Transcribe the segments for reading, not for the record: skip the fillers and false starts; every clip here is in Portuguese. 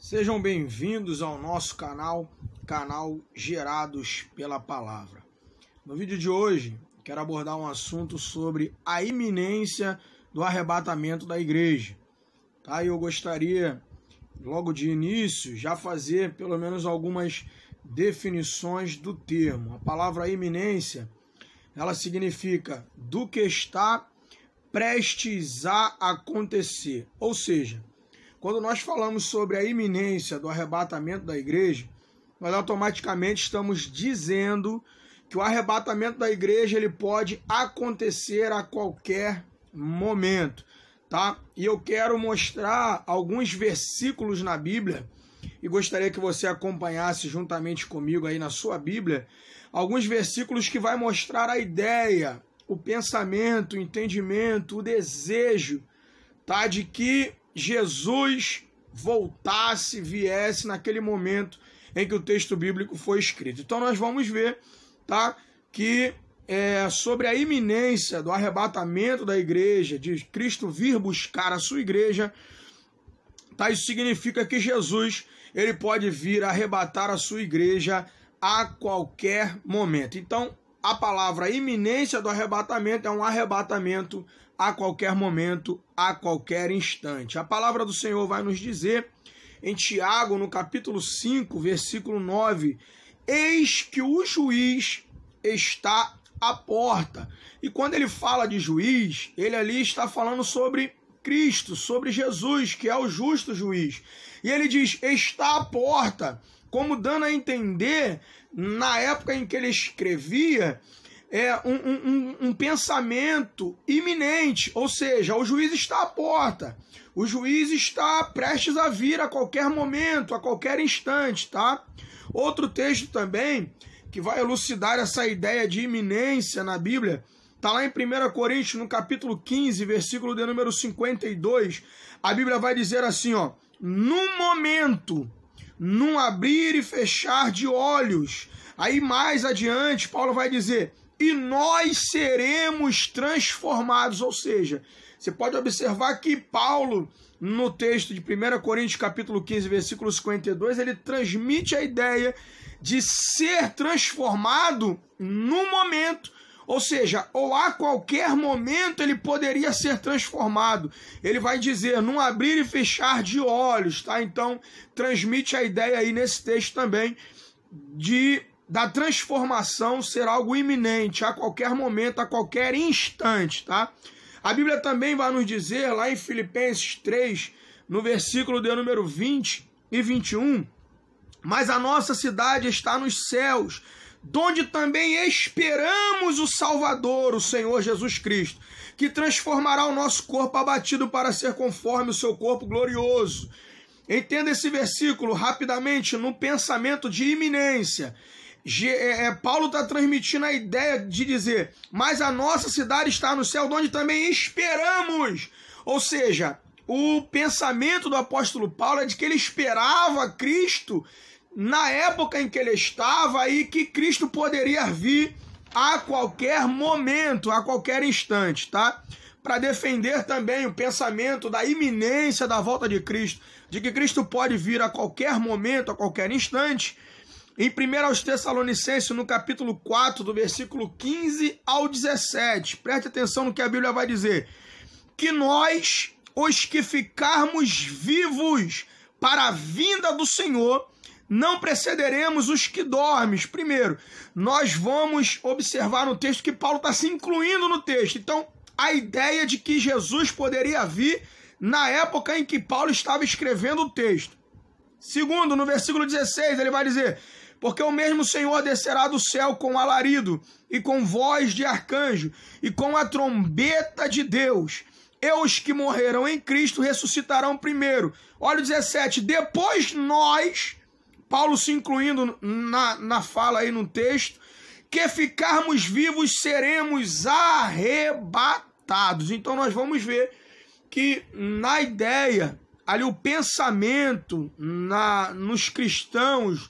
Sejam bem-vindos ao nosso canal Gerados pela Palavra. No vídeo de hoje, quero abordar um assunto sobre a iminência do arrebatamento da igreja. Tá? E eu gostaria, logo de início, já fazer pelo menos algumas definições do termo. A palavra iminência, ela significa do que está prestes a acontecer, ou seja, quando nós falamos sobre a iminência do arrebatamento da igreja, nós automaticamente estamos dizendo que o arrebatamento da igreja ele pode acontecer a qualquer momento, tá? E eu quero mostrar alguns versículos na Bíblia e gostaria que você acompanhasse juntamente comigo aí na sua Bíblia, alguns versículos que vai mostrar a ideia, o pensamento, o entendimento, o desejo, tá? De que Jesus voltasse, viesse naquele momento em que o texto bíblico foi escrito. Então nós vamos ver, tá, que sobre a iminência do arrebatamento da igreja, de Cristo vir buscar a sua igreja, tá? Isso significa que Jesus ele pode vir arrebatar a sua igreja a qualquer momento. Então a palavra iminência do arrebatamento é um arrebatamento a qualquer momento, a qualquer instante. A palavra do Senhor vai nos dizer em Tiago, no capítulo 5, versículo 9, eis que o juiz está à porta. E quando ele fala de juiz, ele ali está falando sobre Cristo, sobre Jesus, que é o justo juiz. E ele diz, está à porta, como dando a entender, na época em que ele escrevia, um pensamento iminente, ou seja, o juiz está à porta, o juiz está prestes a vir a qualquer momento, a qualquer instante, tá? Outro texto também que vai elucidar essa ideia de iminência na Bíblia, está lá em 1 Coríntios, no capítulo 15, versículo de número 52, a Bíblia vai dizer assim, ó, num momento, num abrir e fechar de olhos. Aí mais adiante, Paulo vai dizer, e nós seremos transformados, ou seja, você pode observar que Paulo, no texto de 1 Coríntios capítulo 15, versículo 52, ele transmite a ideia de ser transformado no momento, ou seja, ou a qualquer momento ele poderia ser transformado. Ele vai dizer, num abrir e fechar de olhos, tá? Então, transmite a ideia aí nesse texto também da transformação ser algo iminente, a qualquer momento, a qualquer instante, tá? A Bíblia também vai nos dizer, lá em Filipenses 3, no versículo de número 20 e 21, mas a nossa cidade está nos céus, donde também esperamos o Salvador, o Senhor Jesus Cristo, que transformará o nosso corpo abatido para ser conforme o seu corpo glorioso. Entenda esse versículo rapidamente no pensamento de iminência. Paulo está transmitindo a ideia de dizer, mas a nossa cidade está no céu, onde também esperamos. Ou seja, o pensamento do apóstolo Paulo é de que ele esperava Cristo na época em que ele estava e que Cristo poderia vir a qualquer momento, a qualquer instante, tá? Para defender também o pensamento da iminência da volta de Cristo, de que Cristo pode vir a qualquer momento, a qualquer instante. Em 1 Tessalonicenses, no capítulo 4, do versículo 15 ao 17, preste atenção no que a Bíblia vai dizer, que nós, os que ficarmos vivos para a vinda do Senhor, não precederemos os que dormem. Primeiro, nós vamos observar no texto que Paulo está se incluindo no texto. Então, a ideia de que Jesus poderia vir na época em que Paulo estava escrevendo o texto. Segundo, no versículo 16, ele vai dizer, porque o mesmo Senhor descerá do céu com alarido, e com voz de arcanjo, e com a trombeta de Deus. E os que morreram em Cristo ressuscitarão primeiro. Olha o 17, depois nós, Paulo se incluindo na fala aí no texto, que ficarmos vivos seremos arrebatados. Então nós vamos ver que na ideia, ali o pensamento nos cristãos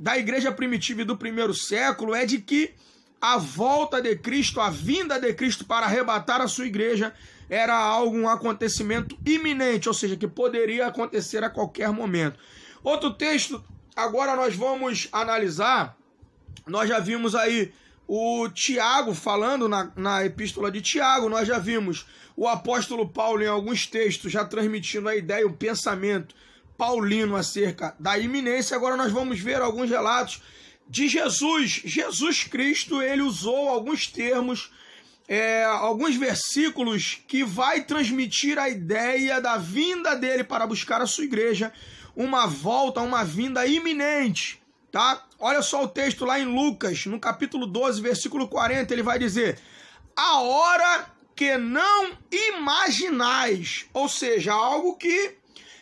da igreja primitiva e do primeiro século é de que a volta de Cristo, a vinda de Cristo para arrebatar a sua igreja era um acontecimento iminente, ou seja, que poderia acontecer a qualquer momento. Outro texto, agora nós vamos analisar, nós já vimos aí o Tiago falando na epístola de Tiago, nós já vimos o apóstolo Paulo em alguns textos já transmitindo a ideia, o pensamento paulino acerca da iminência. Agora nós vamos ver alguns relatos de Jesus. Jesus Cristo, ele usou alguns termos, alguns versículos que vai transmitir a ideia da vinda dele para buscar a sua igreja, uma volta, uma vinda iminente, tá? Olha só o texto lá em Lucas, no capítulo 12, versículo 40, ele vai dizer: a hora que não imaginais, ou seja, algo que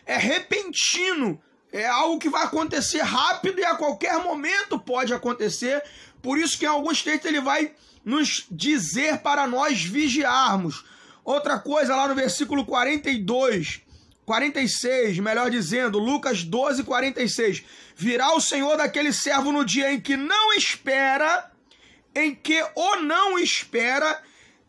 é repentino, é algo que vai acontecer rápido e a qualquer momento pode acontecer. Por isso que em alguns textos ele vai nos dizer para nós vigiarmos. Outra coisa lá no versículo 46, melhor dizendo, Lucas 12, 46. Virá o Senhor daquele servo no dia em que não espera, em que o não espera,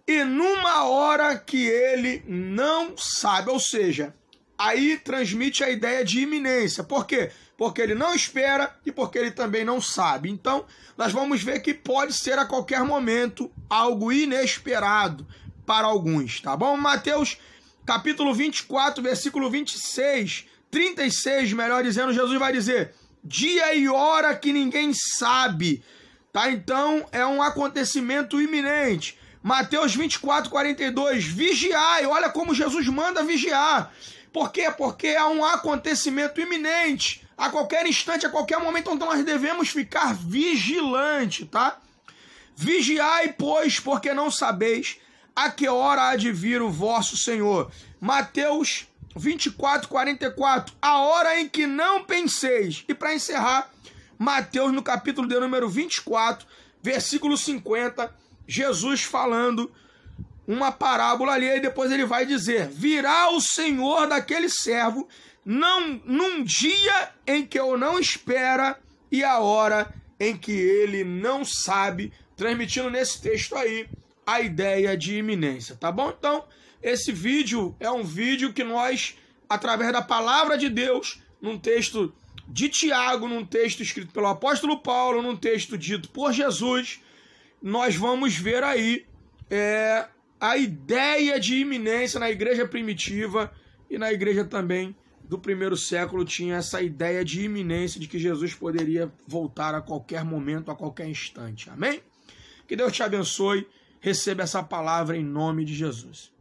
e numa hora que ele não sabe. Ou seja, aí transmite a ideia de iminência. Por quê? Porque ele não espera e porque ele também não sabe. Então, nós vamos ver que pode ser a qualquer momento algo inesperado para alguns, tá bom? Mateus capítulo 24, versículo 26, 36, melhor dizendo, Jesus vai dizer: dia e hora que ninguém sabe, tá? Então, é um acontecimento iminente. Mateus 24, 42, vigiai. Olha como Jesus manda vigiar. Por quê? Porque é um acontecimento iminente. A qualquer instante, a qualquer momento, então nós devemos ficar vigilante, tá? Vigiai, pois, porque não sabeis a que hora há de vir o vosso Senhor. Mateus 24, 44, a hora em que não penseis. E para encerrar, Mateus no capítulo de número 24, versículo 50, Jesus falando uma parábola ali, e depois ele vai dizer: virá o Senhor daquele servo num dia em que eu não espera e a hora em que ele não sabe, transmitindo nesse texto aí a ideia de iminência, tá bom? Então, esse vídeo é um vídeo que nós, através da palavra de Deus, num texto de Tiago, num texto escrito pelo apóstolo Paulo, num texto dito por Jesus, nós vamos ver aí a ideia de iminência na igreja primitiva e na igreja também do primeiro século tinha essa ideia de iminência, de que Jesus poderia voltar a qualquer momento, a qualquer instante. Amém? Que Deus te abençoe. Receba essa palavra em nome de Jesus.